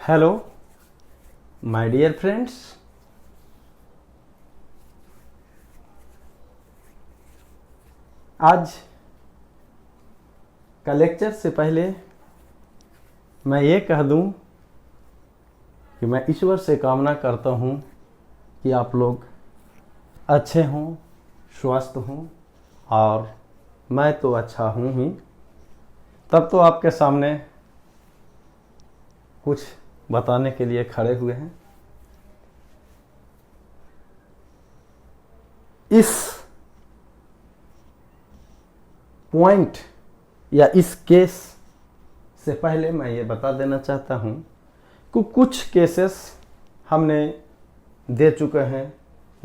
Hello my dear friends, आज का lecture से पहले मैं ये कह दूं कि मैं ईश्वर से कामना करता हूं कि आप लोग अच्छे हों, स्वस्थ हों, और मैं तो अच्छा हूं ही। तब तो आपके सामने कुछ बताने के लिए खड़े हुए हैं। इस पॉइंट या इस केस से पहले मैं ये बता देना चाहता हूं कि कुछ केसेस हमने दे चुके हैं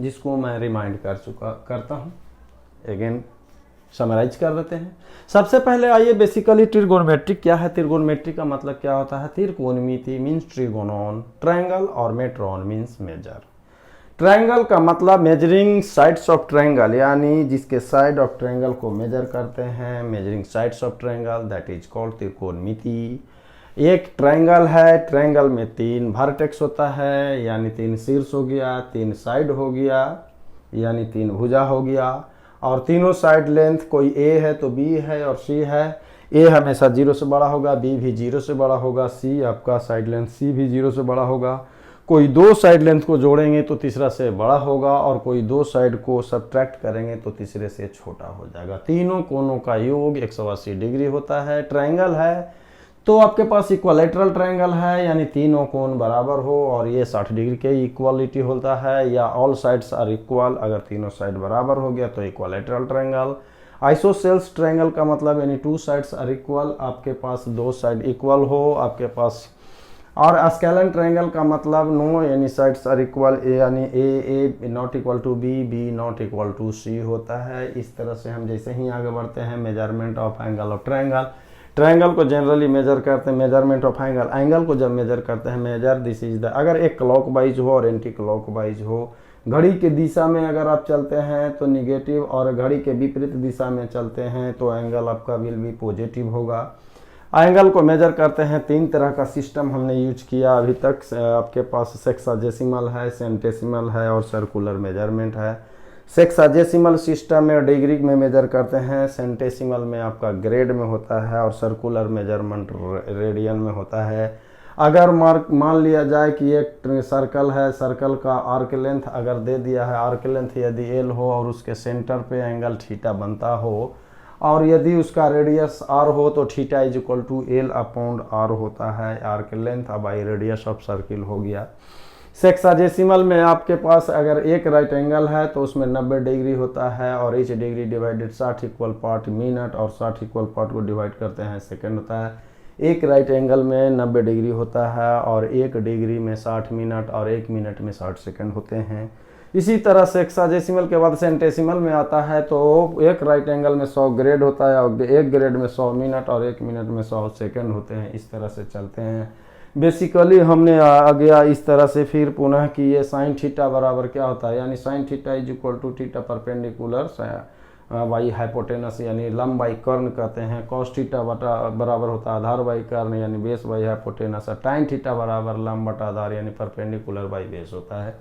जिसको मैं रिमाइंड करता हूं। अगेन समराइज कर लेते हैं। सबसे पहले आइए, बेसिकली ट्रिगोनोमेट्रिक क्या है। ट्रिगोनोमेट्रिक का मतलब क्या होता है? त्रिकोणमिति मीन्स ट्रिगोनोन, ट्रायंगल और मेट्रॉन मीन्स मेजर। ट्रायंगल का मतलब मेजरिंग साइड्स ऑफ ट्रायंगल, यानी जिसके साइड ऑफ ट्रायंगल को मेजर करते हैं, measuring sides of triangle, that is called त्रिकोणमिति। एक ट्रायंगल है, ट्रायंगल में 3 वर्टेक्स होता है, यानी 3 शीर्ष हो गया, 3 साइड हो गया, यानी 3 भुजा हो गया, और तीनों साइड लेंथ, कोई ए है तो बी है और सी है। ए हमेशा 0 से बड़ा होगा, बी भी 0 से बड़ा होगा, सी आपका साइड लेंथ सी भी 0 से बड़ा होगा। कोई 2 साइड लेंथ को जोड़ेंगे तो तीसरा से बड़ा होगा, और कोई 2 साइड को सब्ट्रैक्ट करेंगे तो तीसरे से छोटा हो जाएगा। तीनों कोनों का योग 180 डिग्री होता है। ट्रायंगल है तो आपके पास इक्वलेटरल ट्रायंगल है, यानी तीनों कोण बराबर हो और ये 60 डिग्री के इक्वालिटी होता है, या ऑल साइड्स आर इक्वल, अगर तीनों साइड बराबर हो गया तो इक्वलेटरल ट्रायंगल। आइसोसेल्स ट्रायंगल का मतलब यानी 2 साइड्स आर इक्वल, आपके पास 2 साइड इक्वल हो आपके पास। और स्केलन ट्रायंगल का मतलब नो यानी साइड्स आर इक्वल, यानी A not equal to B, B not equal to C होता है। इस तरह से हम जैसे ही आगे बढ़ते हैं, measurement of angle of triangle. Triangle को जनरली मेजर करते हैं, मेजरमेंट ऑफ एंगल, एंगल को जब मेजर करते हैं, मेजर दिस इज द, अगर एक क्लॉकवाइज हो और एंटी क्लॉकवाइज हो, घड़ी के दिशा में अगर आप चलते हैं तो निगेटिव, और घड़ी के विपरीत दिशा में चलते हैं तो एंगल आपका विल बी पॉजिटिव होगा। एंगल को मेजर करते हैं, 3 तरह का सिस्टम हमने यूज किया अभी तक। आपके पास सेक्साजेसिमल है, सेंटेसिमल है और सर्कुलर मेजरमेंट है। सेक्साजेसिमल सिस्टम में डिग्री में मेजर करते हैं, सेंटेसिमल में आपका ग्रेड में होता है, और सर्कुलर मेजरमेंट रेडियन में होता है। अगर मान लिया जाए कि एक सर्कल है, सर्कल का आर्क लेंथ अगर दे दिया है, आर्क लेंथ यदि एल हो और उसके सेंटर पे एंगल थीटा बनता हो, और यदि उसका रेडियस आर हो तो theta is equal to l upon r होता है, arc length by radius of circle हो गया। सेक्साजेसिमल में आपके पास अगर एक राइट एंगल है तो उसमें 90 डिग्री होता है, और each degree divided 60 equal part minute, और 60 इक्वल पार्ट को डिवाइड करते हैं सेकंड होता है। एक राइट एंगल में 90 डिग्री होता है, और 1 डिग्री में 60 मिनट, और 1 मिनट में 60 सेकंड होते हैं। इसी तरह सेक्साजेसिमल के बाद सेंटेसिमल में आता है, तो एक राइट एंगल में 100 ग्रेड होता है, और एक ग्रेड में 100 मिनट, और 1 मिनट में 100 सेकंड होते हैं। इस तरह से चलते हैं। बेसिकली हमने आ गया इस तरह से फिर पुनः कि ये साइन थीटा बराबर क्या होता है, यानी sine theta is equal to theta perpendicular by hypotenuse, यानी लंब बाई कर्ण कहते हैं। कॉस थीटा बराबर होता है आधार बाई कर्ण, यानी बेस बाई हाइपोटेनस। टाइन थीटा बराबर लंब बटा आधार, यानी परपेंडिकुलर बाई बेस होता है।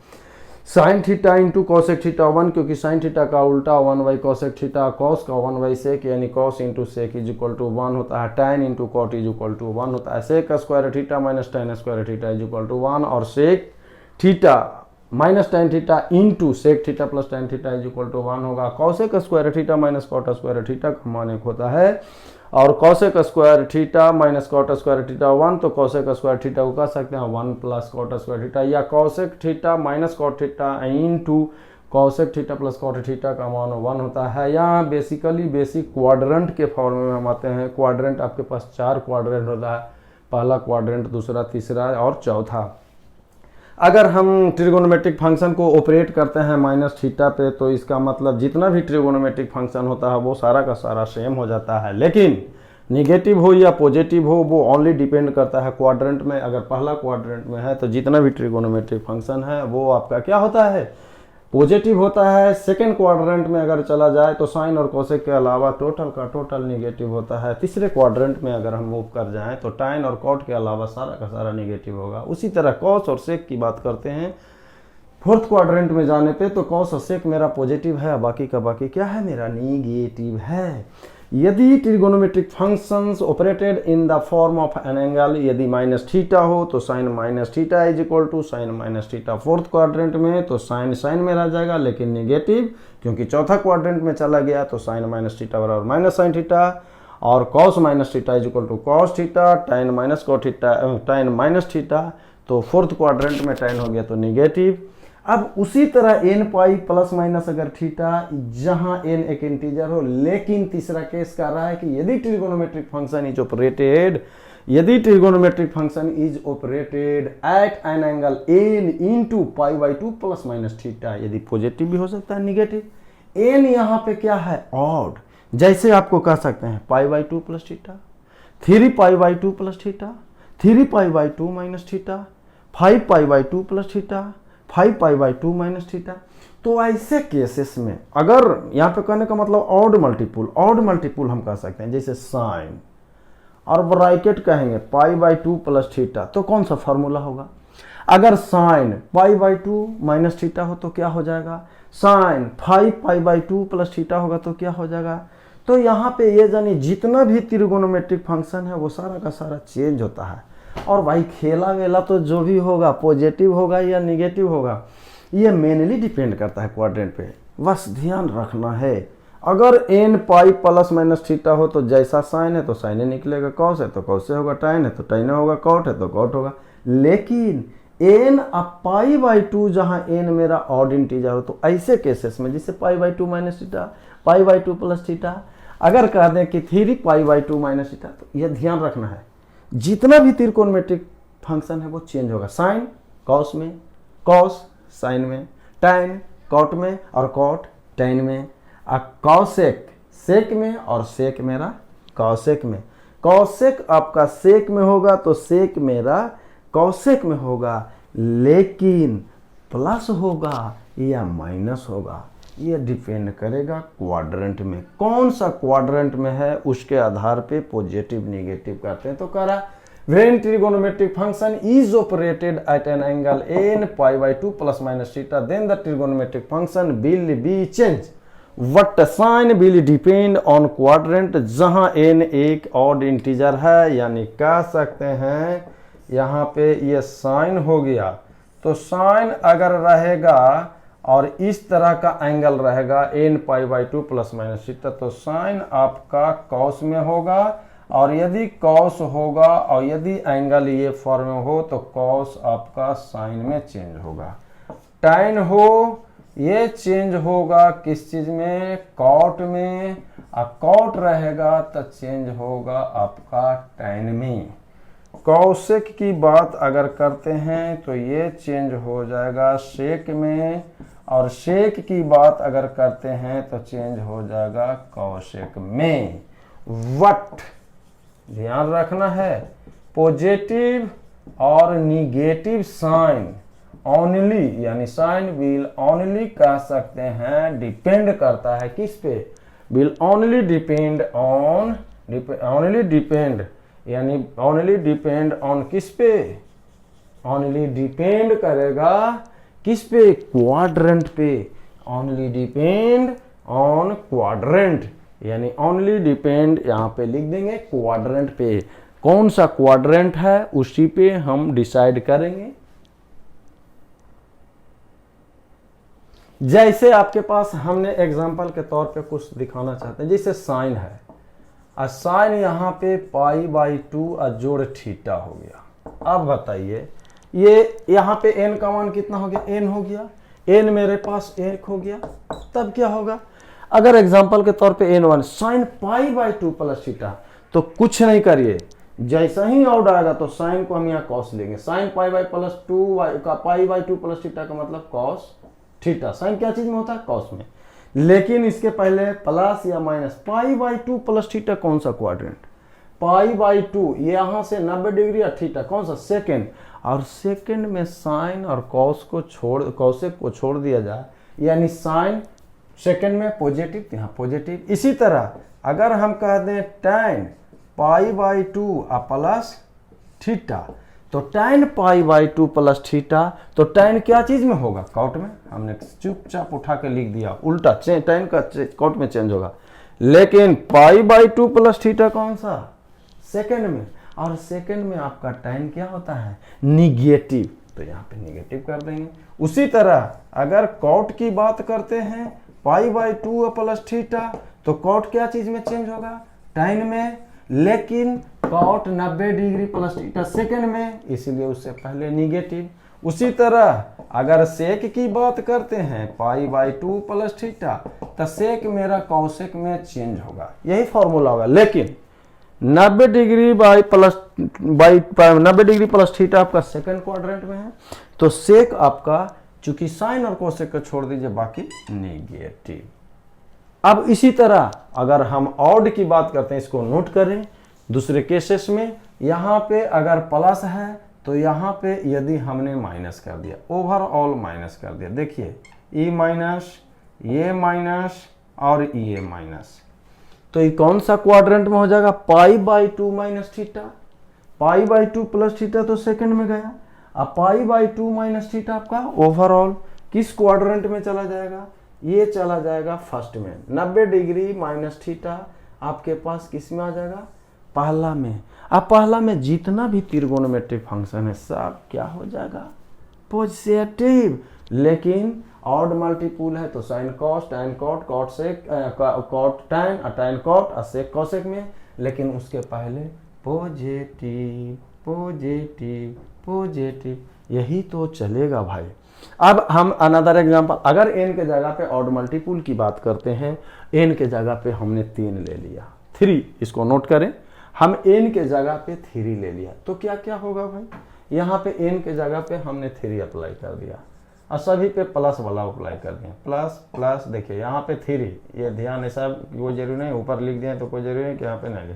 Sine theta into cosec theta 1, क्योंकि साइन थीटा का उल्टा 1 बाई कॉसेक थीटा, कॉस का 1 बाई सेक, यानी cos into sec is equal to 1 होता है। Tan into cot is equal to 1 होता है। Sec square theta minus tan square theta is equal to 1, और sec theta minus tan theta into sec theta plus tan theta is equal to 1 होगा। Cosec square theta minus cot square theta का मान 1 होता है, और cosec square theta minus cot square theta 1, तो cosec square theta को कह सकते हैं 1 प्लस कॉट स्क्वायर थीटा, या cosec theta minus cot theta into cosec theta plus cot theta का मान 1 होता है। यहाँ बेसिकली बेसिक क्वाड्रेंट के फॉर्म में हम आते हैं। क्वाड्रेंट आपके पास 4 क्वाड्रेंट होता है, पहला क्वाड्रेंट, दूसरा, तीसरा और चौथा। अगर हम ट्रिगोनोमेट्रिक फंक्शन को ऑपरेट करते हैं माइनस थीटा पे, तो इसका मतलब जितना भी ट्रिगोनोमेट्रिक फंक्शन होता है वो सारा का सारा सेम हो जाता है। लेकिन निगेटिव हो या पॉजिटिव हो वो ओनली डिपेंड करता है क्वाड्रेंट में। अगर पहला क्वाड्रेंट में है तो जितना भी ट्रिगोनोमेट्रिक फंक्शन है वो आपका क्या होता है, पॉजिटिव होता है। सेकेंड क्वाड्रेंट में अगर चला जाए तो साइन और कोसेक के अलावा टोटल का टोटल निगेटिव होता है। तीसरे क्वाड्रेंट में अगर हम मूव कर जाएं तो टाइन और कॉट के अलावा सारा का सारा निगेटिव होगा। उसी तरह कॉस और सेक की बात करते हैं फोर्थ क्वाड्रेंट में जाने पे तो कॉस और सेक मेरा पॉजिटिव है, बाकी का बाकी क्या है, मेरा निगेटिव है। यदि trigonometric functions operated in the form of an angle, यदि माइनस थीटा हो तो sine minus theta is equal to sine minus theta. Fourth quadrant में तो साइन साइन में रह जाएगा लेकिन निगेटिव, क्योंकि चौथा क्वाड्रेंट में चला गया तो साइन माइनस थीटा बराबर माइनस साइन थीटा, और cos minus theta is equal to cos theta, tan minus cot theta, tan minus theta, तो फोर्थ क्वाड्रेंट में टाइन हो गया तो निगेटिव। अब उसी तरह एन पाई प्लस माइनस अगर थीटा, जहां एन एक इंटीजर हो, लेकिन तीसरा केस कर रहा है कि यदि ट्रिगोनोमेट्रिक फंक्शन इज ऑपरेटेड, यदि trigonometric function is operated at an angle N into pi by two plus minus theta, यदि पॉजिटिव भी हो सकता है निगेटिव। एन यहां पे क्या है, ऑड, जैसे आपको कह सकते हैं पाई by two plus theta, 3 pi by two plus theta, 3 pi by two minus theta, 5 pi by two plus theta, 5 pi by two minus theta. तो ऐसे केसेस में अगर यहाँ पे कहने का मतलब ऑड मल्टीपुल हम कह सकते हैं, जैसे साइन और ब्रैकेट कहेंगे pi by two plus theta, तो कौन सा फॉर्मूला होगा। अगर sine pi by two minus theta हो तो क्या हो जाएगा, sine 5 pi by two plus theta होगा तो क्या हो जाएगा। तो यहाँ पे ये जानी जितना भी त्रिगोनोमेट्रिक फंक्शन है वो सारा का सारा चेंज होता है। और भाई खेला वेला तो जो भी होगा पॉजिटिव होगा या निगेटिव होगा, ये मेनली डिपेंड करता है क्वाड्रेंट पे, बस ध्यान रखना है। अगर n pi plus minus theta हो तो जैसा साइन है तो साइन निकलेगा, कॉस है तो कॉस से होगा, टाइन है तो टाइन होगा, कॉट है तो कॉट होगा। लेकिन एन पाई बाई टू, जहाँ एन मेरा ऑड इंटीजर हो, तो ऐसे केसेस में जैसे पाई by two minus theta, pi by two plus theta, अगर कह दें कि 3 पाई बाई टू माइनस थीटा, तो यह ध्यान रखना है जितना भी त्रिकोणमेट्रिक फंक्शन है वो चेंज होगा। साइन कॉस में, कॉस साइन में, टाइन कॉट में, और कॉट टाइन में, कॉसेक सेक में, और सेक मेरा कॉसेक में। कॉसेक आपका सेक में होगा तो सेक मेरा कॉसेक में होगा, लेकिन प्लस होगा या माइनस होगा ये डिपेंड करेगा क्वाड्रेंट में, कौन सा क्वाड्रेंट में है उसके आधार पे पॉजिटिव निगेटिव करते हैं। तो कह रहा when trigonometric function is operated at an angle n pi by two plus minus theta, then the trigonometric function will be change, what sine will depend on quadrant, जहां एन एक odd integer है, यानी कह सकते हैं यहाँ पे ये साइन हो गया, तो साइन अगर रहेगा और इस तरह का एंगल रहेगा n pi by two plus minus theta, तो साइन आपका कॉस में होगा, और यदि कॉस होगा और यदि एंगल ये फॉर्म में हो तो कॉस आपका साइन में चेंज होगा। टाइन हो ये चेंज होगा किस चीज में, कॉट में, और कॉट रहेगा तो चेंज होगा आपका टाइन में। कॉसेक की बात अगर करते हैं तो ये चेंज हो जाएगा सेक में, और सेक की बात अगर करते हैं तो चेंज हो जाएगा कॉसेक में। वट ध्यान रखना है, पॉजिटिव और निगेटिव साइन ओनली, यानी साइन विल ओनली कह सकते हैं डिपेंड करता है किस पे, will only depend on, only depend यानी ओनली डिपेंड ऑन किस पे, ओनली डिपेंड करेगा किस पे, क्वाड्रेंट पे, ओनली डिपेंड ऑन क्वाड्रेंट, यानी ओनली डिपेंड यहाँ पे लिख देंगे क्वाड्रेंट पे, कौन सा क्वाड्रेंट है उसी पे हम डिसाइड करेंगे। जैसे आपके पास हमने एग्जांपल के तौर पे कुछ दिखाना चाहते हैं, जैसे साइन है, साइन यहाँ पे पाई बाई टू जोड़ थीटा हो गया। अब बताइए ये यहाँ पे n का मान कितना हो गया, n हो गया, n मेरे पास 1 हो गया, तब क्या होगा, अगर एग्जांपल के तौर पे n1 sign pi by two plus theta, तो कुछ नहीं करिए, जैसा ही ऑड आएगा तो साइन को हम यहाँ कॉस लेंगे, sine pi by plus two का pi by two plus theta का मतलब कॉस थीटा, साइन क्या चीज में होता है, कॉस में। लेकिन इसके पहले प्लस या minus, pi by two plus theta कौन सा क्वाड्रेंट, पाई बाई टू यहां से 90 डिग्री, और थीटा कौन सा, सेकेंड, और सेकेंड में साइन और कॉस को छोड़, कॉसेक को छोड़ दिया जाए यानी साइन सेकंड में पॉजिटिव, यहाँ पॉजिटिव। इसी तरह अगर हम कह दें tan π/2 प्लस थीटा, तो tan π/2 प्लस थीटा, तो tan क्या चीज में होगा? कॉट में। हमने चुपचाप उठा के लिख दिया, उल्टा tan का कॉट में चेंज होगा। लेकिन π/2 प्लस थीटा कौन सा? सेकंड में, और सेकंड में आपका tan क्या होता है? निगेटिव, तो यहाँ पे निगेटिव कर देंगे। उसी तरह अगर कॉट की बात करते हैं π/2 प्लस थीटा, तो कॉट क्या चीज में चेंज होगा? tan में। लेकिन cot 90 degree plus theta second में, इसलिए उससे पहले निगेटिव। उसी तरह अगर सेक की बात करते हैं π/2 प्लस थीटा, तो सेक मेरा कॉसेक में चेंज होगा, यही फॉर्मूला होगा। लेकिन 90 डिग्री प्लस थीटा आपका सेकंड क्वाड्रेंट में है, तो सेक आपका, चूंकि साइन और कोसेक को छोड़ दीजिए, बाकी नेगेटिव। अब इसी तरह अगर हम ऑड की बात करते हैं, इसको नोट करें, दूसरे केसेस में यहाँ पे अगर प्लस है तो यहाँ पे यदि हमने माइनस कर दिया, ओवरऑल माइनस कर दिया, देखिए ई माइनस, ये माइनस और ये माइनस, तो ये कौन सा क्वाड्रेंट में हो जाएगा? π/2 माइनस थीटा। π/2 प्लस थीटा तो सेकंड में गया, अब π/2 माइनस थीटा आपका ओवरऑल किस क्वाड्रेंट में चला जाएगा? ये चला जाएगा फर्स्ट में। 90 डिग्री माइनस थीटा आपके पास किस में आ जाएगा? पहला में। अब पहला में जितना भी त्रिकोणमितिक फंक्शन है सब क्या हो जाएगा? पॉजिटिव। लेकिन ऑड मल्टीपुल है तो sine cos, tan cot, cot sec, cot tan, tan cot और सेक कॉसेक में, लेकिन उसके पहले पॉजिटिव पॉजिटिव पॉजिटिव, यही तो चलेगा भाई। अब हम अनदर एग्जांपल, अगर n के जगह पे ऑड मल्टीपुल की बात करते हैं, n के जगह पे हमने 3 ले लिया, 3, इसको नोट करें, हम n के जगह पे 3 ले लिया, तो क्या क्या होगा भाई? यहाँ पे n के जगह पे हमने 3 अप्लाई कर दिया और सभी पे प्लस वाला अप्लाई कर दिया, प्लस प्लस। देखिए यहाँ पे 3, ये ध्यान है सब, कोई जरूरी नहीं, ऊपर लिख दिया तो कोई जरूरी नहीं कि यहाँ पे नहीं।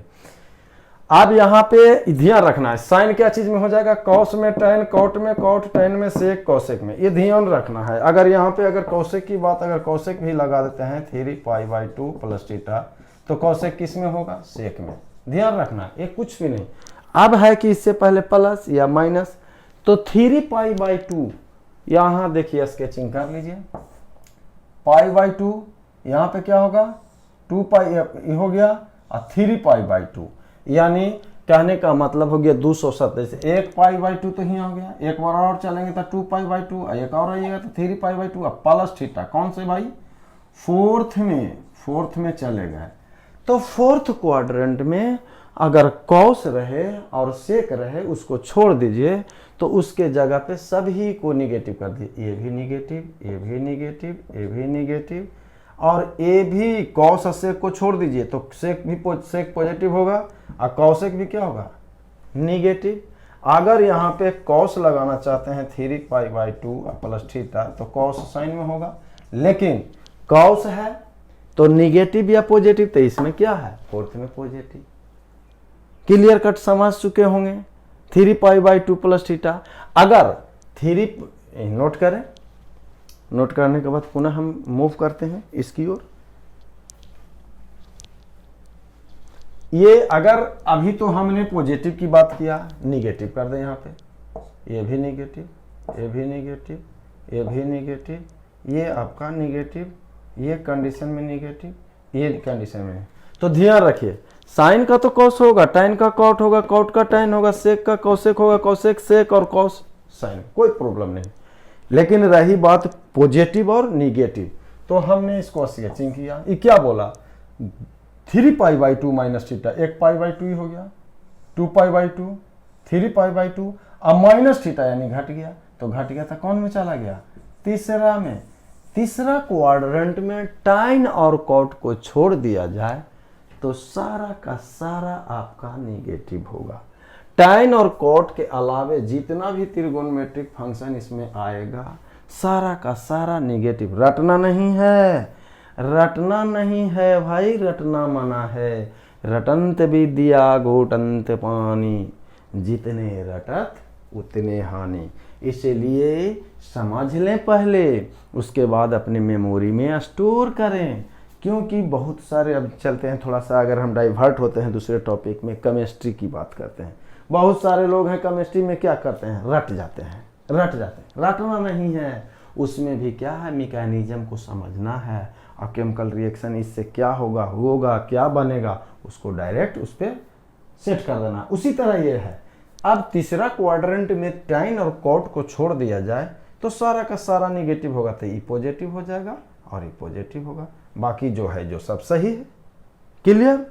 अब यहाँ पे ध्यान रखना है, साइन क्या चीज में हो जाएगा? कॉस में टैन, कॉट में कॉट, टैन में सेक, कॉसेक में, ये ध्यान रखना है। अगर यहाँ पे अगर कॉसेक की बात, अगर कॉसेक भी लगा देते हैं 3 π/2 प्लस थीटा, तो कॉसेक किस में होगा? सेक में। ध्यान रखना, ये कुछ भी नहीं। अब है कि इससे पहले प्लस या माइनस, तो 3 π/2, यहाँ देखिए स्केचिंग कर लीजिए, π/2 यहाँ पे क्या होगा? 2 पाई हो गया और 3 π/2, यानी कहने का मतलब हो गया 270 से 1 π/2 तो ही हो गया। एक बार और चलेंगे तो 2 π/2, एक और आइएगा तो 3 π/2 प्लस थीटा, कौन से भाई? फोर्थ में चले गए। तो फोर्थ क्वाड्रेंट में अगर कॉस रहे और सेक रहे, उसको छोड़ दीजिए, तो उसके जगह पे सभी को निगेटिव कर दिए, ये भी निगेटिव, ये भी निगेटिव, ये भी निगेटिव, और ये भी कॉस और सेक को छोड़ दीजिए तो सेक पॉजिटिव होगा और कॉसेक भी क्या होगा? निगेटिव। अगर यहाँ पे कॉस लगाना चाहते हैं 3 π/2 प्लस थीटा, तो कॉस साइन में होगा, लेकिन कॉस है तो निगेटिव या पॉजिटिव, तो इसमें क्या है? फोर्थ में पॉजिटिव। क्लियर कट समझ चुके होंगे। 3 π/2 प्लस थीटा, अगर 3 नोट करें, नोट करने के बाद पुनः हम मूव करते हैं इसकी ओर। ये अगर अभी तो हमने पॉजिटिव की बात किया, निगेटिव कर दें यहाँ पे, ये भी निगेटिव, ये भी निगेटिव, ये भी निगेटिव, ये आपका निगेटिव, ये कंडीशन में निगेटिव, ये कंडीशन में। तो ध्यान रखिए, साइन का तो कॉस होगा, टैन का कॉट होगा, कॉट का टैन होगा, सेक का कॉसेक होगा, कॉसेक सेक और कॉस साइन, कोई प्रॉब्लम नहीं। लेकिन रही बात पॉजिटिव और निगेटिव, तो हमने इसको स्केचिंग किया। ये क्या बोला? 3 π/2 माइनस थीटा, 1 π/2 ही हो गया, 2 π/2, 3 π/2, अब माइनस थीटा यानी घट गया, तो घट गया था कौन में चला गया? तीसरा में। तीसरा क्वाड्रेंट में टाइन और कॉट को छोड़ दिया जाए तो सारा का सारा आपका निगेटिव होगा। टाइन और कॉट के अलावे जितना भी त्रिकोणमितिक फंक्शन इसमें आएगा सारा का सारा निगेटिव। रटना नहीं है, रटना नहीं है भाई, रटना मना है। रटंत विद्या घोटंत पानी, जितने रटत उतने हानि। इसलिए समझ लें पहले, उसके बाद अपनी मेमोरी में स्टोर करें। क्योंकि बहुत सारे, अब चलते हैं थोड़ा सा, अगर हम डाइवर्ट होते हैं दूसरे टॉपिक में, केमिस्ट्री की बात करते हैं। बहुत सारे लोग हैं केमिस्ट्री में क्या करते हैं, रट जाते हैं। रटना नहीं है, उसमें भी क्या है, मैकेनिज्म को समझना है और केमिकल रिएक्शन इससे क्या होगा क्या बनेगा, उसको डायरेक्ट उस पर सेट कर देना। उसी तरह ये है। अब तीसरा क्वाड्रेंट में टाइन और कॉट को छोड़ दिया जाए तो सारा का सारा निगेटिव होगा, तो ई पॉजिटिव हो जाएगा और ई पॉजिटिव होगा, बाकी जो है जो सब सही है। क्लियर।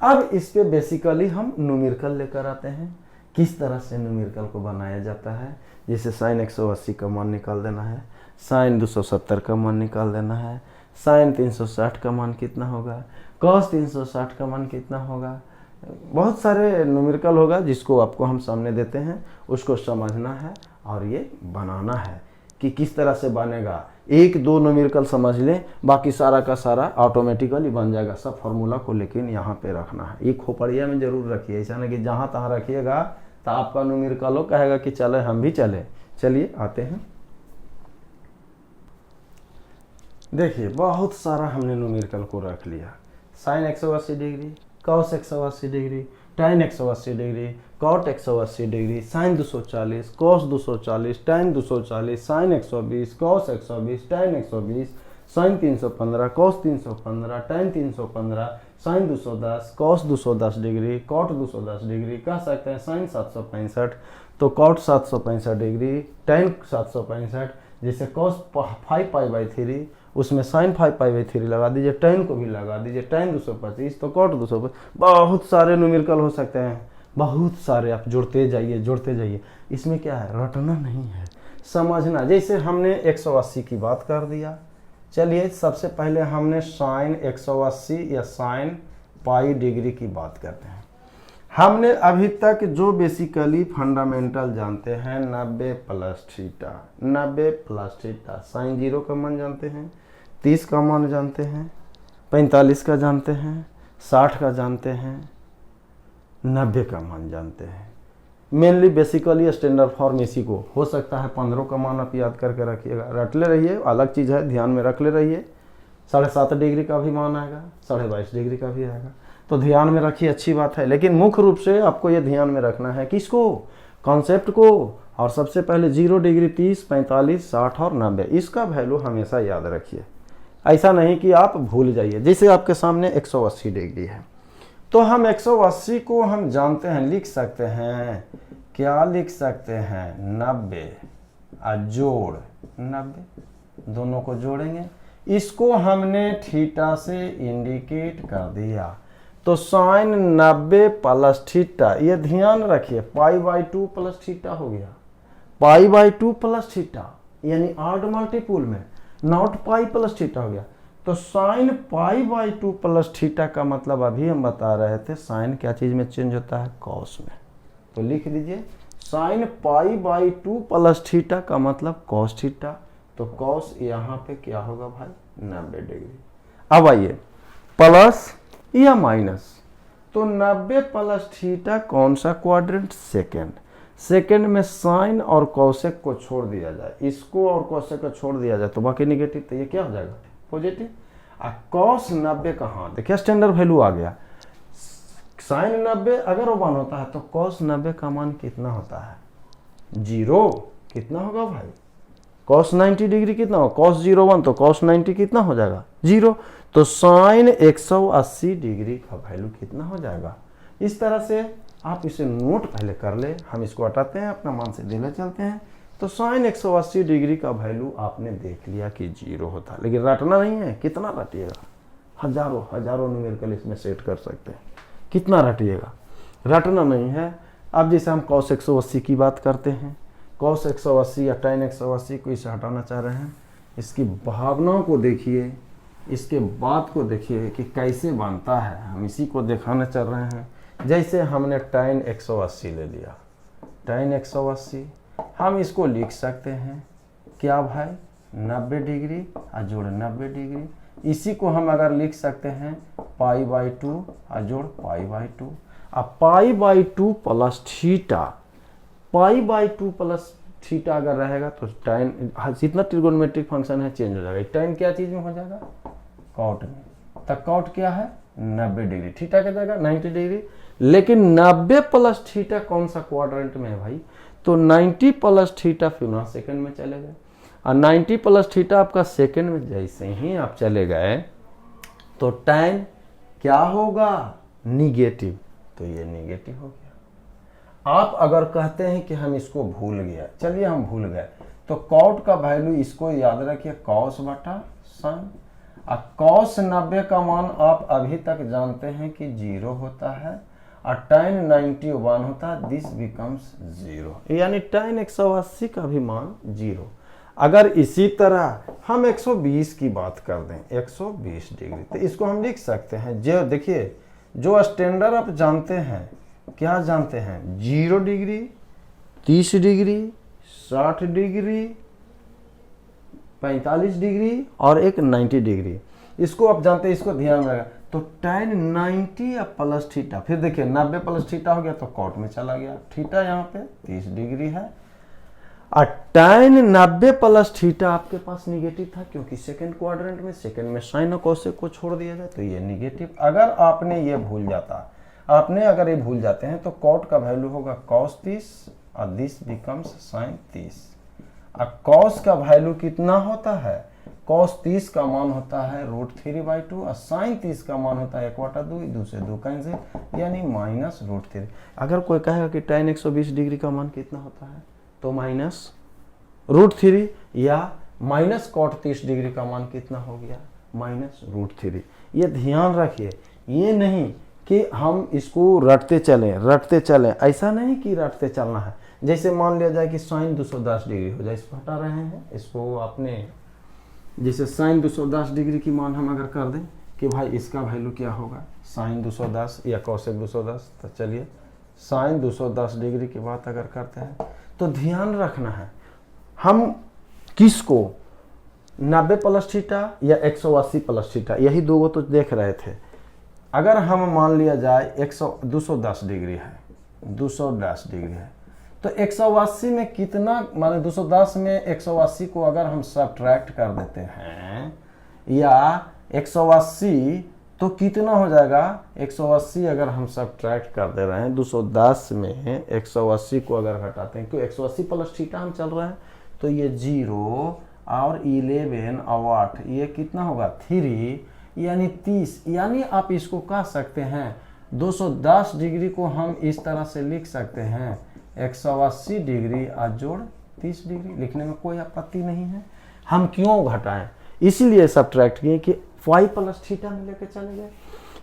अब इस पे बेसिकली हम न्यूमेरिकल लेकर आते हैं। किस तरह से न्यूमेरिकल को बनाया जाता है, जैसे साइन 180 का मान निकाल देना है, साइन 270 का मान निकाल देना है, साइन 360 का मान कितना होगा, कॉस 360 का मान कितना होगा। बहुत सारे न्यूमेरिकल होगा जिसको आपको हम सामने देते हैं, उसको समझना है और ये बनाना है कि किस तरह से बनेगा। एक दो न्यूमेरिकल समझ लें, बाकी सारा का सारा ऑटोमेटिकली बन जाएगा सब फॉर्मूला को, लेकिन यहाँ पे रखना है। एक खोपड़िया में जरूर रखिए, ऐसा नहीं कि जहाँ तहाँ रखिएगा तो आपका न्यूमेरिकल कहेगा कि चले हम भी चले। चलिए आते हैं, देखिए बहुत सारा हमने न्यूमेरिकल को रख लिया। Sign 180 degree, cos 180 degree, tan 180 degree, cot 180 degree, sine 240, cos 240, tan 240, sign 120, cos 120, टाइन 120, sign 315, cos 315, tan 315, sine 210, cos 210 degree, cot 210 degree. कह सकते हैं साइन 765, तो कॉट 765 डिग्री, टाइन 765, जैसे कॉस 5π/3, उसमें साइन 5π/3 लगा दीजिए, टाइन को भी लगा दीजिए, टाइन 225 तो कॉट 225। बहुत सारे न्यूमेरिकल हो सकते हैं, बहुत सारे। आप जुड़ते जाइए। इसमें क्या है, रटना नहीं है, समझना। जैसे हमने 180 की बात कर दिया, चलिए सबसे पहले हमने साइन 180 या साइन पाई डिग्री की बात करते हैं। हमने अभी तक जो बेसिकली फंडामेंटल जानते हैं 90 plus theta, 90 plus theta, sine 0 का मान जानते हैं, 30 का मान जानते हैं, 45 का जानते हैं, 60 का जानते हैं, 90 का मान जानते हैं। मेनली बेसिकली स्टैंडर्ड फॉर्म इसी को, हो सकता है 15 का मान आप याद करके रखिएगा, रट ले रहिए, अलग चीज़ है, ध्यान में रख ले रहिए। 7.5 डिग्री का भी मान आएगा, 22.5 डिग्री का भी आएगा, तो ध्यान में रखिए, अच्छी बात है। लेकिन मुख्य रूप से आपको ये ध्यान में रखना है किसको, कॉन्सेप्ट को। और सबसे पहले 0 डिग्री, 30, 45, 60 और 90, इसका वैल्यू हमेशा याद रखिए, ऐसा नहीं कि आप भूल जाइए। जैसे आपके सामने 180 डिग्री है, तो हम 180 को हम जानते हैं, लिख सकते हैं, क्या लिख सकते हैं, 90 जोड़ 90, दोनों को जोड़ेंगे। इसको हमने थीटा से इंडिकेट कर दिया, तो साइन 90 प्लस थीटा, ये ध्यान रखिए, π/2 प्लस थीटा हो गया, π/2 प्लस थीटा, यानी ऑड मल्टीपुल में, नॉट पाई प्लस थीटा हो गया। तो साइन π/2 प्लस थीटा का मतलब अभी हम बता रहे थे, साइन क्या चीज में चेंज होता है, कॉस में। तो लिख दीजिए साइन π/2 प्लस थीटा का मतलब कॉस थीटा, तो कॉस यहाँ पे क्या होगा भाई, 90 डिग्री। अब आइए प्लस या माइनस, तो 90 प्लस थीटा कौन सा क्वाड्रेंट, सेकेंड में साइन और कॉसेक को छोड़ दिया जाए, इसको और कॉसेक को छोड़ दिया जाए तो बाकी निगेटिव, तो ये क्या हो जाएगा, पॉजिटिव। कॉस 90 कहाँ, देखिए स्टैंडर्ड वैल्यू आ गया, साइन 90 अगर 1 होता है तो कॉस 90 का मान कितना होता है, 0। कितना होगा भाई, कॉस 90 डिग्री कितना हो, कॉस 0 1, तो कॉस 90 कितना हो जाएगा, 0। तो साइन 180 डिग्री का वैल्यू कितना हो जाएगा। इस तरह से आप इसे नोट पहले कर ले, हम इसको हटाते हैं, अपना मान से ले चलते हैं। तो साइन 180 डिग्री का वैल्यू आपने देख लिया कि 0 होता है, लेकिन रटना नहीं है। कितना रटिएगा, हजारों न्यूमेरिकल इसमें सेट कर सकते हैं, कितना रटिएगा, रटना नहीं है। अब जैसे हम कॉस 180 की बात करते हैं, कॉस 180 या टाइन 180 को इसे हटाना चाह रहे हैं, इसकी भावनाओं को देखिए, इसके बात को देखिए कि कैसे बनता है, हम इसी को दिखाना चाह रहे हैं। जैसे हमने टाइन 180 ले लिया, टाइन 180 हम इसको लिख सकते हैं क्या भाई, 90 डिग्री जोड़ 90 डिग्री। इसी को हम अगर लिख सकते हैं π/2 जोड़ π/2। अब π/2 प्लस थीटा, π/2 प्लस थीटा अगर रहेगा तो tan जितना ट्रिगोनोमेट्रिक फंक्शन है चेंज हो जाएगा। tan क्या चीज में हो जाएगा, कॉट में। तो कॉट क्या है 90 डिग्री, थीटा क्या जाएगा 90 डिग्री। लेकिन 90 प्लस थीटा कौन सा क्वाड्रेंट में है भाई, तो 90 प्लस थीटा फिर सेकंड में चले गए, और 90 प्लस थीटा आपका सेकंड में जैसे ही आप चले गए तो tan क्या होगा निगेटिव, तो ये निगेटिव हो गया। आप अगर कहते हैं कि हम इसको भूल गया, चलिए हम भूल गए, तो कॉट का वैल्यू इसको याद रखिए कॉस बटा साइन, और कॉस 90 का मान आप अभी तक जानते हैं कि 0 होता है, और tan 91 होता है, दिस बिकम्स 0, यानी tan 180 का भी मान 0। अगर इसी तरह हम 120 की बात कर दें 120 डिग्री, तो इसको हम लिख सकते हैं, जो देखिए जो स्टैंडर्ड आप जानते हैं, क्या जानते हैं, 0 डिग्री, 30 डिग्री, 60 डिग्री, 45 डिग्री और एक 90 डिग्री, इसको आप जानते हैं, इसको ध्यान रखा। तो tan 90 या प्लस थीटा, फिर देखिए 90 प्लस थीटा हो गया तो कॉट में चला गया, थीटा यहाँ पे 30 डिग्री है, और tan 90 प्लस थीटा आपके पास निगेटिव था क्योंकि सेकंड क्वाड्रेंट में, सेकंड में साइन और कोसेक को छोड़ दिया जाए तो ये निगेटिव। अगर आपने ये भूल जाता, आपने अगर ये भूल जाते हैं तो कॉट का वैल्यू होगा cos 30 और दिस बिकम्स sin 30। अब cos का वैल्यू कितना होता है, cos 30 का मान होता है √3/2 और sin 30 का मान होता है 1/2, 2 से 2 कैंसिल, यानी -√3। अगर कोई कहेगा कि tan 120 डिग्री का मान कितना होता है तो -√3, या -cot 30 डिग्री का मान कितना हो गया -√3। ये ध्यान रखिए, ये नहीं कि हम इसको रटते चलें, ऐसा नहीं कि रटते चलना है। जैसे मान लिया जाए कि साइन 210 डिग्री हो जाए, इसको हटा रहे हैं, इसको आपने जैसे साइन 210 डिग्री की मान हम अगर कर दें कि भाई इसका वैल्यू क्या होगा साइन 210 या कोसेक 210, तो चलिए साइन 210 डिग्री की बात अगर करते हैं तो ध्यान रखना है हम किसको 90 प्लस थीटा या 180 प्लस थीटा, यही दो तो देख रहे थे। अगर हम मान लिया जाए 210 डिग्री है, 210 डिग्री है, तो 180 में कितना, माने 210 में 180 को अगर हम सब्ट्रैक्ट कर देते हैं या 180 तो कितना हो जाएगा, 180 अगर हम सब्ट्रैक्ट कर दे रहे हैं 210 में 180 को अगर घटाते हैं, क्यों 180 प्लस थीटा हम चल रहे हैं, तो ये 0 और 11 और 8 ये कितना होगा 3, यानी 30। यानी आप इसको कह सकते हैं 210 डिग्री को हम इस तरह से लिख सकते हैं 180 डिग्री और जोड़ 30 डिग्री, लिखने में कोई आपत्ति नहीं है। हम क्यों घटाएं, इसीलिए सब्ट्रैक्ट किए कि फाई प्लस थीटा में लेके चले गए।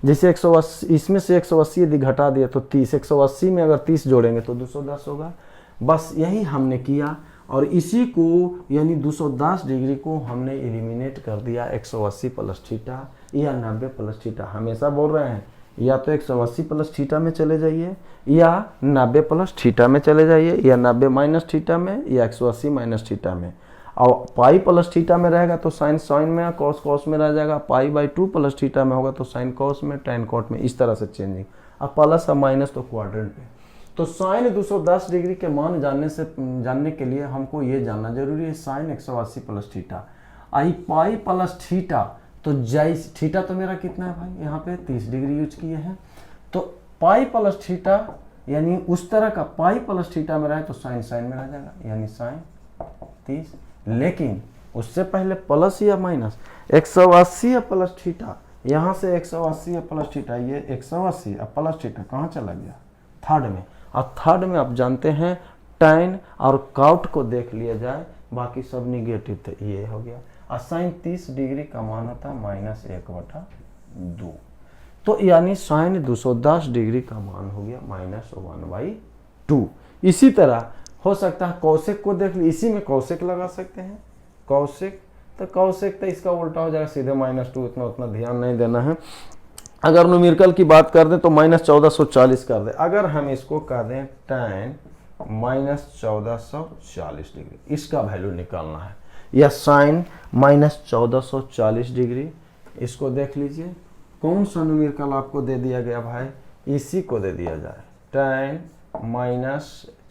जैसे 180 इसमें से 180 यदि घटा दिया तो 30, 180 में अगर 30 जोड़ेंगे तो 210 होगा। बस यही हमने किया और इसी को यानी 210 डिग्री को हमने एलिमिनेट कर दिया 180 प्लस थीटा या 90 प्लस थीटा। हमेशा बोल रहे हैं या तो 180 प्लस थीटा में चले जाइए या 90 प्लस थीटा में चले जाइए या 90 माइनस थीटा में या 180 माइनस थीटा में। और पाई प्लस थीटा में रहेगा तो साइन साइन में, कॉस कॉस में रह जाएगा। π/2 प्लस थीटा में होगा तो साइन कॉस में, tan कॉट में, इस तरह से चेंजिंग। अब प्लस और माइनस तो क्वाड्रेंट पे। तो साइन 210 डिग्री के मान जानने के लिए हमको ये जानना जरूरी है साइन 180 प्लस थीटा। आई पाई प्लस थीटा, तो जैस थीटा तो मेरा कितना है भाई, यहाँ पे 30 डिग्री यूज किए हैं, तो पाई प्लस थीटा यानी उस तरह का पाई प्लस थीटा में रहे तो साइन साइन में रह जाएगा, यानी साइन 30। लेकिन उससे पहले प्लस या माइनस 180 या प्लस थीटा, यहाँ से 180 या प्लस थीटा, ये 180 या प्लस थीटा कहाँ चला गया, थर्ड में। और थर्ड में आप जानते हैं tan और कॉट को देख लिया जाए, बाकी सब निगेटिव थे, ये हो गया। और साइन 30 डिग्री का मान होता है -1/2, तो यानी साइन 210 डिग्री का मान हो गया -1/2। इसी तरह हो सकता है कौशिक को देख ली, इसी में कौशिक लगा सकते हैं, कौशिक तो इसका उल्टा हो जाएगा सीधे -2, उतना ध्यान नहीं देना है। अगर न्यूमेरिकल की बात कर दें तो -1440 कर दें। अगर हम इसको कह दें tan -1440 डिग्री, इसका वैल्यू निकालना है, या साइन -1440 डिग्री, इसको देख लीजिए कौन सा न्यूमेरिकल आपको दे दिया गया भाई, इसी को दे दिया जाए tan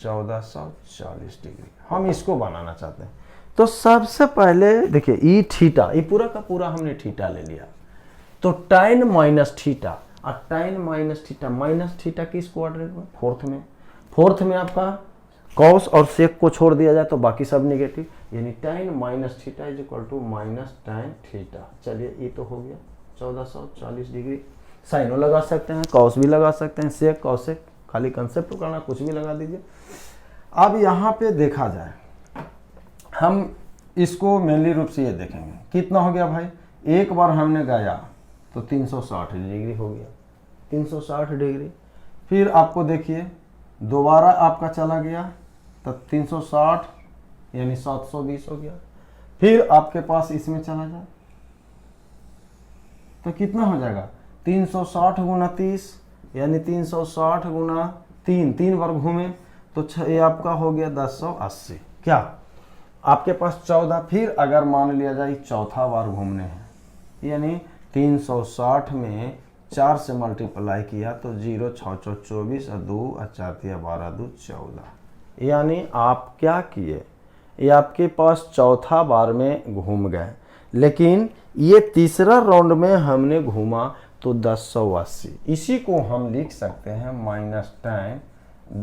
1440 डिग्री हम इसको बनाना चाहते हैं। तो सबसे पहले देखिए ई थीटा, ये पूरा का पूरा हमने थीटा ले लिया, तो tan माइनस थीटा, और tan माइनस थीटा किस क्वाड्रेंट में? फोर्थ में आपका कॉस और सेक को छोड़ दिया जाए तो बाकी सब नेगेटिव, यानी tan minus theta is equal to minus tan theta. चलिए ये तो हो गया 1440 डिग्री। साइनो लगा सकते हैं, कॉस भी लगा सकते हैं, सेक कॉसेक, खाली कंसेप्ट करना, कुछ भी लगा दीजिए। अब यहाँ पे देखा जाए, हम इसको मेनली रूप से ये देखेंगे कितना हो गया भाई, एक बार हमने गया तो 360 डिग्री हो गया, 360 डिग्री। फिर आपको देखिए दोबारा आपका चला गया तो 360 यानी 720 हो गया। फिर आपके पास इसमें चला जाए तो कितना हो जाएगा, 360 गुना 30 यानी 360 गुना 3 बार घूमे तो ये आपका हो गया 1080। क्या आपके पास 14, फिर अगर मान लिया जाए चौथा बार घूमने हैं, यानी 360 में 4 से मल्टीप्लाई किया तो 0 6 6 24 और 2 और 4 3 12 2 14, यानी आप क्या किए, ये आपके पास चौथा बार में घूम गए, लेकिन ये तीसरा राउंड में हमने घूमा तो 1080। इसी को हम लिख सकते हैं माइनस tan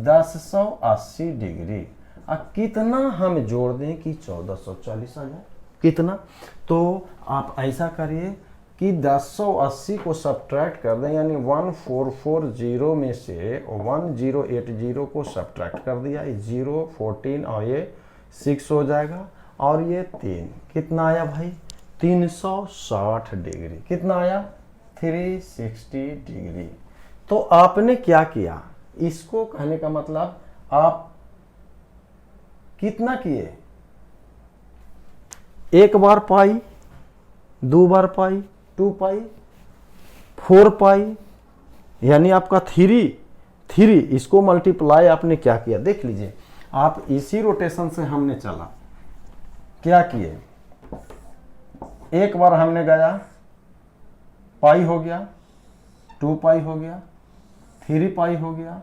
1080 डिग्री। अब कितना हम जोड़ दें कि 1440 आ जाए, कितना? तो आप ऐसा करिए कि 1080 को सब्ट्रैक्ट कर दें, यानी 1440 में से 1080 को सब्ट्रैक्ट कर दिया, 0 14 और ये 6 हो जाएगा, और ये 3 कितना आया भाई, 360 डिग्री। कितना आया, 360 डिग्री। तो आपने क्या किया, इसको कहने का मतलब आप कितना किए, एक बार पाई, 2 बार पाई, 2 पाई, 4 पाई, यानी आपका 3 इसको मल्टीप्लाई आपने क्या किया, देख लीजिए आप, इसी रोटेशन से हमने चला, क्या किए, एक बार हमने गया, पाई हो गया, 2 पाई हो गया, 3 पाई हो गया,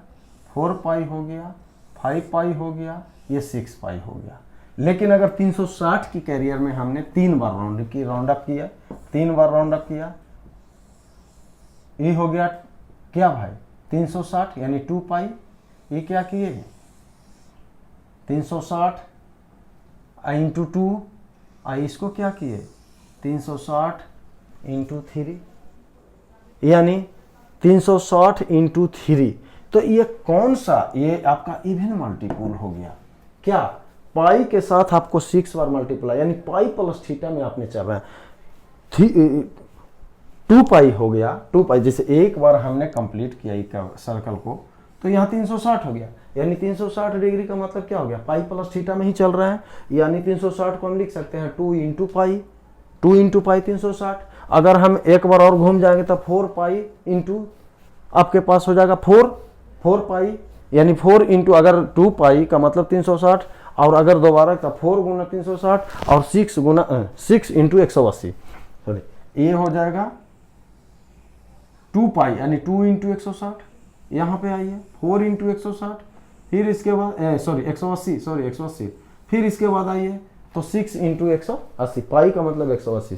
4 पाई हो गया, 5 पाई हो गया, ये 6 पाई हो गया। लेकिन अगर 360 की कैरियर में हमने 3 बार राउंड अप किया, 3 बार राउंड अप किया, ये हो गया क्या भाई 360 यानी 2 पाई, ये क्या किए 360 इंटू 2, इसको क्या किए 360 इंटू 3, यानी 360 इंटू 3। तो ये कौन सा, ये आपका इवन मल्टीपल हो गया। क्या, पाई के साथ आपको 6 बार मल्टीप्लाई, यानी पाई प्लस थीटा में आपने चल रहा है, 2 पाई हो गया, 2 पाई, जैसे एक बार हमने कंप्लीट किया एक सर्कल को तो यहाँ 360 हो गया, यानी 360 डिग्री का मतलब क्या हो गया, पाई प्लस थीटा में ही चल रहा है, यानी 360 को हम लिख सकते हैं 2 इंटू पाई, 2 इंटू पाई 360। अगर हम एक बार और घूम जाएंगे तो 4 पाई इंटू आपके पास हो जाएगा 4 पाई, यानी 4 इंटू, अगर 2 पाई का मतलब 360, और अगर दोबारा का 4 गुना 360 और 6 इंटू 180, सॉरी ये हो जाएगा 2 पाई, यानी 2 इंटू 160, यहाँ पे आइए 4 इंटू 160, फिर इसके बाद 180, फिर इसके बाद आइए तो 6 इंटू 180, पाई का मतलब 180।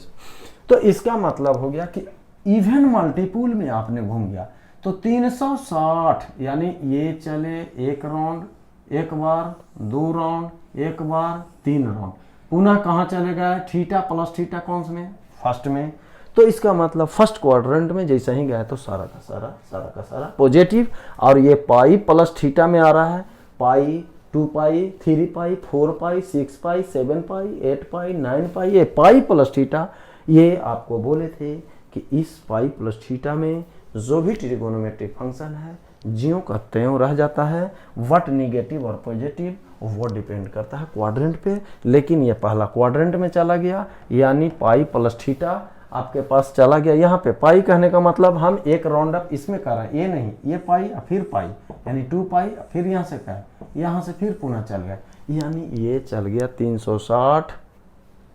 तो इसका मतलब हो गया कि इवन मल्टीपुल में आपने घूम गया, तो 360 यानी ये चले एक राउंड, एक बार, 2 राउंड, एक बार, 3 राउंड, पुनः कहाँ चले गए, थीटा प्लस थीटा कौन से में, फर्स्ट में। तो इसका मतलब फर्स्ट क्वाड्रेंट में जैसा ही गया तो सारा का सारा पॉजिटिव, और ये पाई प्लस थीटा में आ रहा है, पाई 2 पाई, 3 पाई, 4 पाई, 6 पाई, 7 पाई, 8 पाई, 9 पाई, ये पाई प्लस थीटा। ये आपको बोले थे कि इस पाई प्लस थीटा में जो भी ट्रिगोनोमेट्रिक फंक्शन है ज्यों का त्यों रह जाता है, वट निगेटिव और पॉजिटिव वो डिपेंड करता है क्वाड्रेंट पे। लेकिन ये पहला क्वाड्रेंट में चला गया, यानी पाई प्लस थीटा आपके पास चला गया। यहाँ पे पाई कहने का मतलब हम एक राउंड अप इसमें कर रहे हैं, ये नहीं, ये पाई फिर पाई, यानी 2 पाई, फिर यहाँ से क्या, यहाँ से फिर पुनः चल गया, यानी ये चल गया 360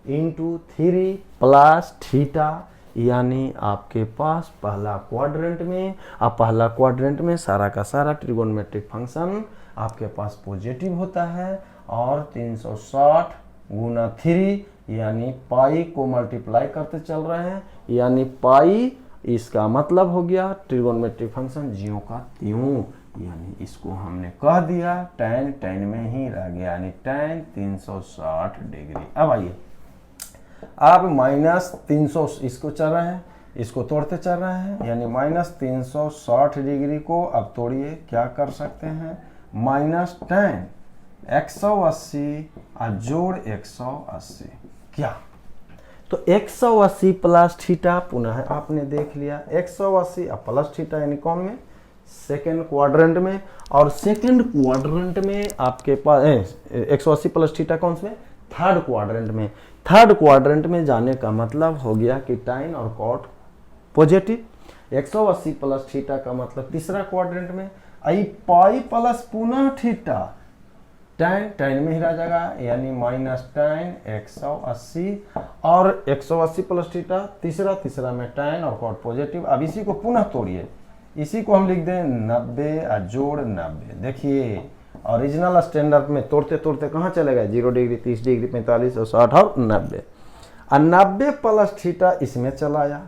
इंटू 3 प्लस थीटा, यानी आपके पास पहला क्वाड्रेंट में, अब पहला क्वाड्रेंट में सारा का सारा ट्रिगोनोमेट्रिक फंक्शन आपके पास पॉजिटिव होता है और 360 गुना 3 यानी पाई को मल्टीप्लाई करते चल रहे हैं, यानी पाई इसका मतलब हो गया ट्रिगोनोमेट्रिक फंक्शन ज्यों का त्यों, यानी इसको हमने कह दिया tan, tan में ही रह गया, यानी tan 360 डिग्री। अब आइए आप -300 इसको चल रहे हैं, इसको तोड़ते चल रहे हैं, यानी -360 डिग्री को अब तोड़िए, क्या कर सकते हैं -tan 180 और जोड़ 180, क्या तो 180 प्लस थीटा, पुनः आपने देख लिया 180 और प्लस थीटा, यानी कौन में सेकेंड क्वाड्रेंट में, और सेकेंड क्वाड्रेंट में आपके पास 180 प्लस थीटा कौन से में थर्ड क्वाड्रेंट में, थर्ड क्वाड्रेंट में जाने का मतलब हो गया कि टाइन और कॉट पॉजिटिव, 180 प्लस थीटा का मतलब तीसरा क्वाड्रेंट में, आई पाई प्लस पुनः थीटा tan, tan में ही रह जाएगा, यानी -tan 180 और 180 प्लस थीटा तीसरा में tan और कॉट पॉजिटिव। अब इसी को पुनः तोड़िए, इसी को हम लिख दें 90 और जोड़ 90। देखिए ओरिजिनल स्टैंडर्ड में तोड़ते तोड़ते कहाँ चले गए, 0 डिग्री 30 डिग्री 45 और 60 और 90, और 90 प्लस थीटा इसमें चला आया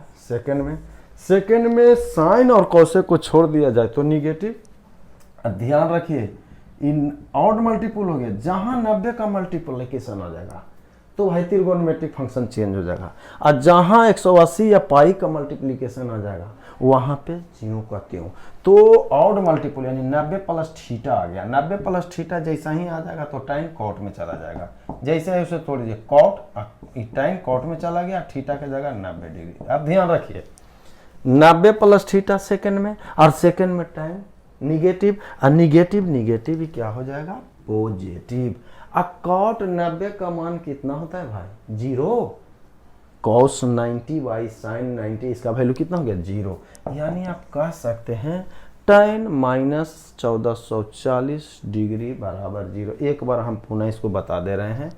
सेकेंड में साइन और कॉसेक को छोड़ दिया जाए तो निगेटिव। ध्यान रखिए इन ऑड मल्टीपल हो गया, जहां 90 का मल्टीप्लिकेशन आ जाएगा तो भाई त्रिगोनोमेट्रिक फंक्शन चेंज हो जाएगा, और जहां 180 या पाई का मल्टीप्लिकेशन आ जाएगा वहां पे ज्यों का त्यों। तो ऑड मल्टीपल यानी 90 प्लस थीटा आ गया, 90 प्लस थीटा जैसा ही आ जाएगा तो टाइन कॉट में चला जाएगा, जैसे उसे तोड़ दीजिए कॉट, टाइन कॉट में चला गया, थीटा की जगह 90 डिग्री। अब ध्यान रखिए 90 प्लस थीटा सेकेंड में, और सेकेंड में टाइन निगेटिव, और निगेटिव ही क्या हो जाएगा पॉजिटिव। अब कॉट 90 का मान कितना होता है भाई 0, cos 90 बाई sin 90 इसका वैल्यू कितना हो गया 0, यानी आप कह सकते हैं tan -1440 डिग्री बराबर 0। एक बार हम पुनः इसको बता दे रहे हैं,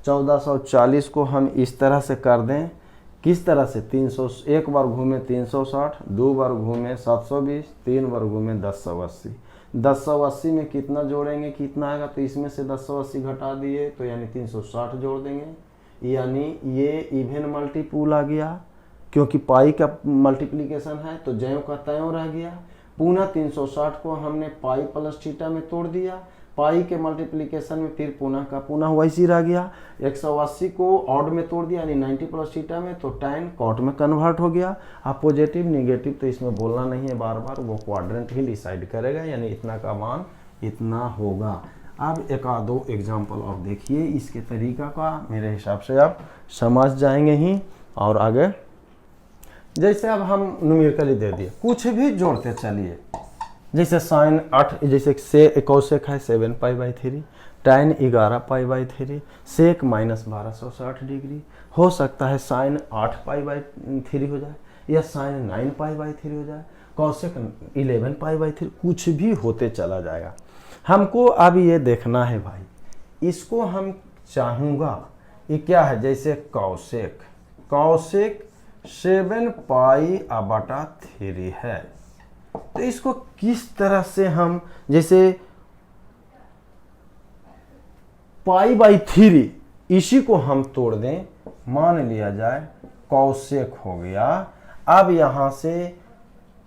1440 को हम इस तरह से कर दें, किस तरह से 300, एक बार घूमे 360, दो बार घूमे 720, तीन बार घूमे 1080, 1080 में कितना जोड़ेंगे कितना आएगा, तो इसमें से 1080 घटा दिए तो यानी 360 जोड़ देंगे, यानी ये इवन मल्टीपुल आ गया, क्योंकि पाई का मल्टीप्लिकेशन है तो ज्यों का त्यों रह गया। पुनः 360 को हमने पाई प्लस थीटा में तोड़ दिया, पाई के मल्टीप्लिकेशन में फिर पुनः का पुनः वैसी रह गया, 180 को ऑड में तोड़ दिया यानी 90 प्लस थीटा में, तो tan कॉट में कन्वर्ट हो गया। अब पॉजिटिव निगेटिव तो इसमें बोलना नहीं है बार बार, वो क्वाड्रेंट ही डिसाइड करेगा, यानी इतना का मान इतना होगा। अब एक आधो एग्जाम्पल और देखिए, इसके तरीका का मेरे हिसाब से आप समझ जाएंगे ही। और आगे जैसे अब हम न्यूमेरिकली दे दिए, कुछ भी जोड़ते चलिए, जैसे साइन 8, जैसे से कौशेक है 7 पाई बाई 3, टाइन 11 पाई बाई 3, सेक -1260 डिग्री, हो सकता है साइन 8 पाई बाई 3 हो जाए या साइन 9 पाई बाई 3 हो जाए, कौशेक 11 पाई बाई 3, कुछ भी होते चला जाएगा। हमको अब ये देखना है भाई, इसको हम चाहूँगा ये क्या है, जैसे कौशेक 7 पाई बटा 3 है, तो इसको किस तरह से हम, जैसे पाई बाई 3 इसी को हम तोड़ दें, मान लिया जाए कौशेक हो गया। अब यहां से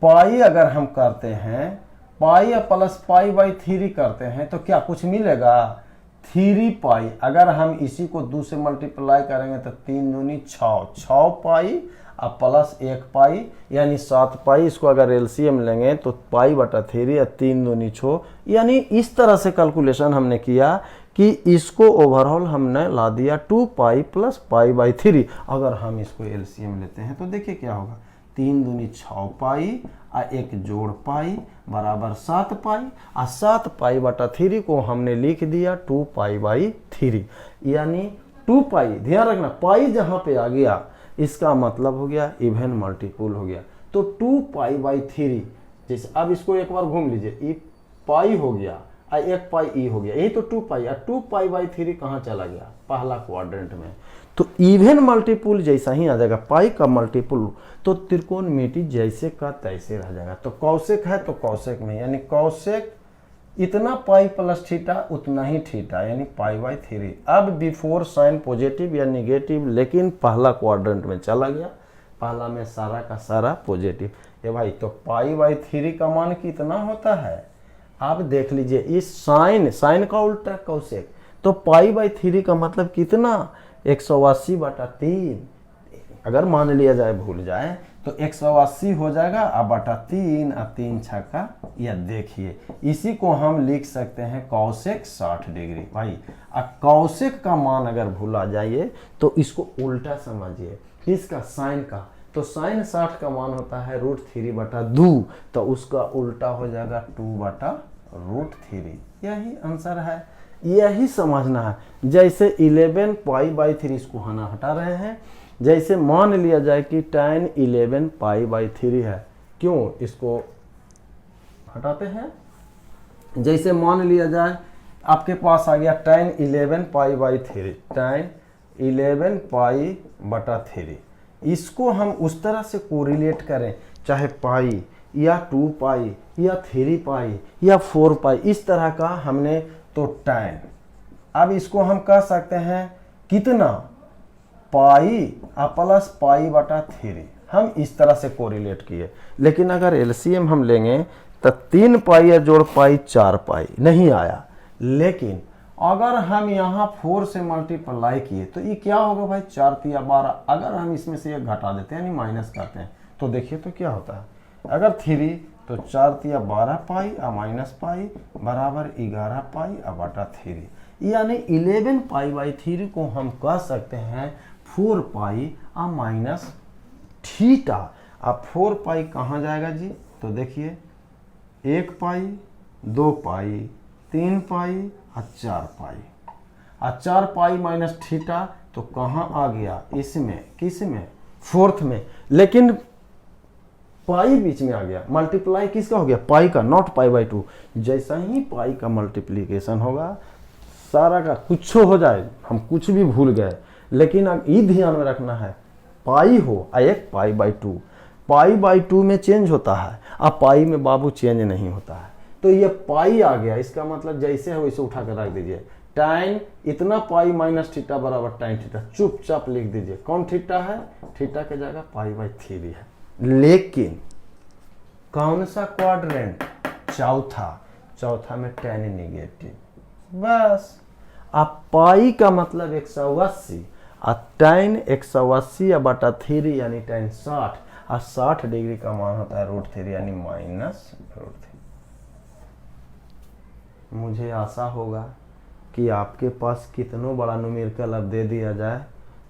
पाई अगर हम करते हैं, पाई प्लस पाई बाई 3 करते हैं तो क्या कुछ मिलेगा 3 पाई, अगर हम इसी को 2 से मल्टीप्लाई करेंगे तो 3 दूनी 6 पाई अब प्लस 1 पाई यानी 7 पाई, इसको अगर एलसीएम लेंगे तो पाई बटा 3 या 3 दूनी 6, यानी इस तरह से कैलकुलेशन हमने किया कि इसको ओवरऑल हमने ला दिया 2 पाई प्लस पाई बाई 3। अगर हम इसको एलसीएम लेते हैं तो देखिए क्या होगा, 3 दूनी 6 पाई और 1 जोड़ पाई बराबर 7 पाई, और 7 पाई बटा 3 को हमने लिख दिया 2 पाई बाई 3, यानी 2 पाई, ध्यान रखना पाई जहां पे आ गया इसका मतलब हो गया इवन मल्टीपुल हो गया, तो 2 पाई बाई 3। जैसे अब इसको एक बार घूम लीजिए, ये पाई हो गया और 1 पाई ई हो गया, यही तो 2 पाई, और 2 पाई बाई 3 कहाँ चला गया, पहला क्वाड्रेंट में। तो इवन मल्टीपुल जैसा ही आ जाएगा, पाई का मल्टीपुल, तो त्रिकोणमिति जैसे का तैसे रह जाएगा। तो कौशिक है तो कौशिक में, यानी कौशिक इतना पाई प्लस थीटा उतना ही थीटा, यानी पाई बाई 3। अब बिफोर साइन पॉजिटिव या निगेटिव, लेकिन पहला क्वाड्रेंट में चला गया, पहला में सारा का सारा पॉजिटिव। ये भाई तो पाई बाई 3 का मान कितना होता है, आप देख लीजिए, इस साइन का उल्टा कौशिक, तो पाई बाई 3 का मतलब कितना, 180/3। अगर मान लिया जाए भूल जाए तो 180 हो जाएगा, अब बटा 3 और 3 छक्का, या देखिए इसी को हम लिख सकते हैं कौशिक 60 डिग्री। भाई अब कौशिक का मान अगर भूला जाइए तो इसको उल्टा समझिए, किसका, साइन का। तो साइन 60 का मान होता है √3/2, तो उसका उल्टा हो जाएगा 2/√3। यही आंसर है, यही समझना है। जैसे 11 पाई बाई 3 इसको हटा रहे हैं, जैसे मान लिया जाए कि tan 11 पाई बाई 3 है, क्यों इसको हटाते हैं, जैसे मान लिया जाए आपके पास आ गया tan 11 पाई बाई 3, tan 11 पाई बटा 3, इसको हम उस तरह से कोरिलेट करें, चाहे पाई या 2 पाई या 3 पाई या 4 पाई, इस तरह का हमने तो tan, अब इसको हम कह सकते हैं कितना, पाई प्लस पाई बटा 3, हम इस तरह से कोरिलेट किए। लेकिन अगर एलसीएम हम लेंगे तो 3 पाई या जोड़ पाई 4 पाई नहीं आया, लेकिन अगर हम यहाँ 4 से मल्टीप्लाई किए तो ये क्या होगा भाई, 4 3 12, अगर हम इसमें से एक घटा देते हैं यानी माइनस करते हैं तो देखिए तो क्या होता है, अगर 3 तो 4 3 12 पाई और माइनस पाई बराबर 11 पाई और बटा 3, यानी 11 पाई बाई 3 को हम कह सकते हैं 4 पाई और माइनस थीटा। अब 4 पाई कहाँ जाएगा जी, तो देखिए 1 पाई 2 पाई 3 पाई और 4 पाई, और 4 पाई माइनस थीटा तो कहाँ आ गया, इसमें, किसमें, 4th में, लेकिन पाई बीच में आ गया, मल्टीप्लाई किसका हो गया, पाई का, नॉट पाई बाई 2। जैसा ही पाई का मल्टीप्लीकेशन होगा, सारा का कुछ हो जाए, हम कुछ भी भूल गए, लेकिन अब ये ध्यान में रखना है, पाई हो एक पाई बाई 2, पाई बाई 2 में चेंज होता है, अब पाई में बाबू चेंज नहीं होता है, तो ये पाई आ गया, इसका मतलब जैसे है वैसे उठा कर रख दीजिए, tan इतना पाई माइनस थीटा बराबर tan थीटा, चुपचाप लिख दीजिए, कौन थीटा है, थीटा के जगह पाई बाई 3 है। लेकिन कौन सा क्वाड्रेंट, चौथा में tan निगेटिव, बस। अब पाई का मतलब 180 और tan 180 या बटा 3 यानी tan 60, और 60 डिग्री का मान होता है √3 यानी -√3। मुझे आशा होगा कि आपके पास कितनों बड़ा न्यूमेरिकल अब दे दिया जाए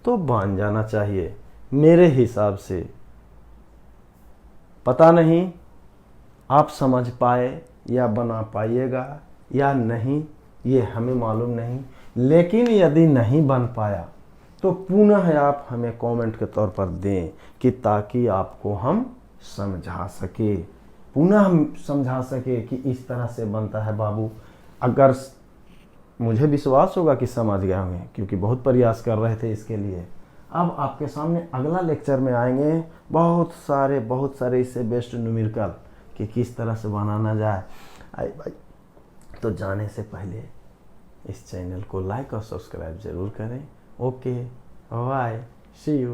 तो बन जाना चाहिए मेरे हिसाब से। पता नहीं आप समझ पाए या बना पाइएगा या नहीं, ये हमें मालूम नहीं, लेकिन यदि नहीं बन पाया तो पुनः आप हमें कमेंट के तौर पर दें कि ताकि आपको हम समझा सके, पुनः हम समझा सके कि इस तरह से बनता है बाबू। अगर मुझे विश्वास होगा कि समझ गए होंगे, क्योंकि बहुत प्रयास कर रहे थे इसके लिए। अब आपके सामने अगला लेक्चर में आएंगे बहुत सारे इससे बेस्ट न्यूमेरिकल कि किस तरह से बनाना जाए। भाई तो जाने से पहले इस चैनल को लाइक और सब्सक्राइब जरूर करें। Okay, bye, see you.